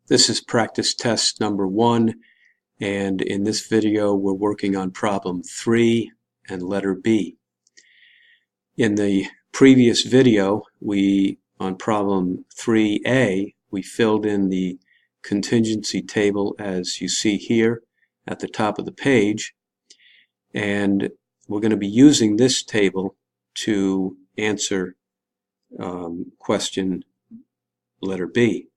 This is practice test number 1, and in this video we're working on problem 3 and letter B. In the previous video, on problem 3A, we filled in the contingency table as you see here at the top of the page, and we're going to be using this table to answer question letter B.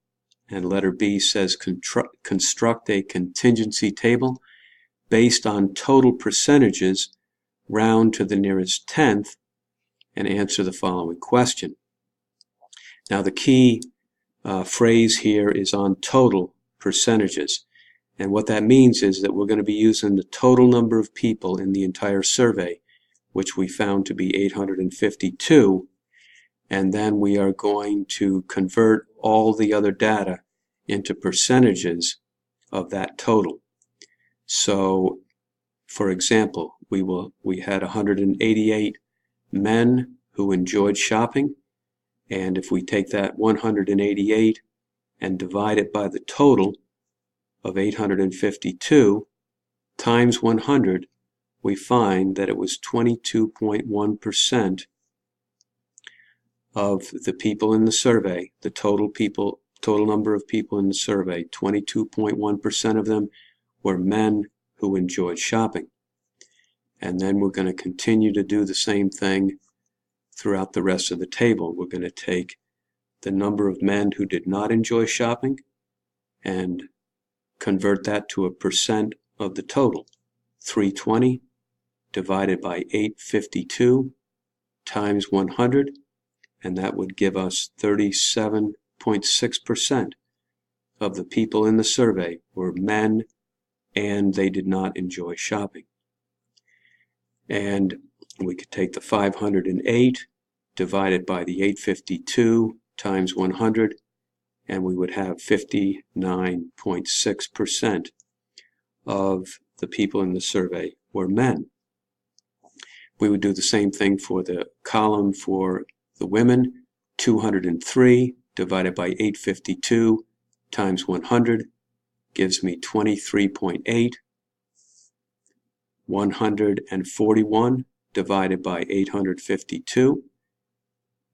And letter B says construct a contingency table based on total percentages, round to the nearest tenth, and answer the following question. Now the key phrase here is on total percentages. And what that means is that we're going to be using the total number of people in the entire survey, which we found to be 852, and then we are going to convert all the other data into percentages of that total. So, for example, we had 188 men who enjoyed shopping, and if we take that 188 and divide it by the total of 852 times 100, we find that it was 22.1% of the people in the survey, the total number of people in the survey, 22.1% of them were men who enjoyed shopping. And then we're going to continue to do the same thing throughout the rest of the table. We're going to take the number of men who did not enjoy shopping and convert that to a percent of the total. 320 divided by 852 times 100, and that would give us 37.6% of the people in the survey were men and they did not enjoy shopping. And we could take the 508 divided by the 852 times 100, and we would have 59.6% of the people in the survey were men. We would do the same thing for the column for the women. 203 divided by 852 times 100 gives me 23.8. 141 divided by 852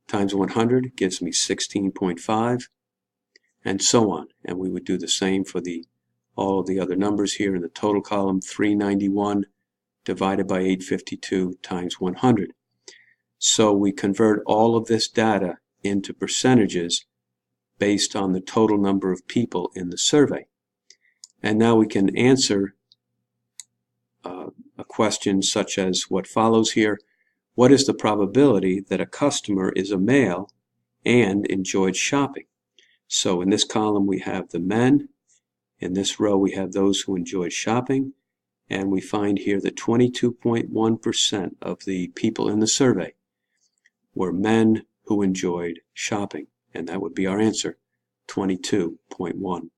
times 100 gives me 16.5, and so on. And we would do the same for all of the other numbers here in the total column. 391 divided by 852 times 100. So we convert all of this data into percentages based on the total number of people in the survey. And now we can answer a question such as what follows here. What is the probability that a customer is a male and enjoyed shopping? So in this column we have the men. In this row we have those who enjoyed shopping. And we find here that 22.1% of the people in the survey were men who enjoyed shopping. And that would be our answer, 22.1%.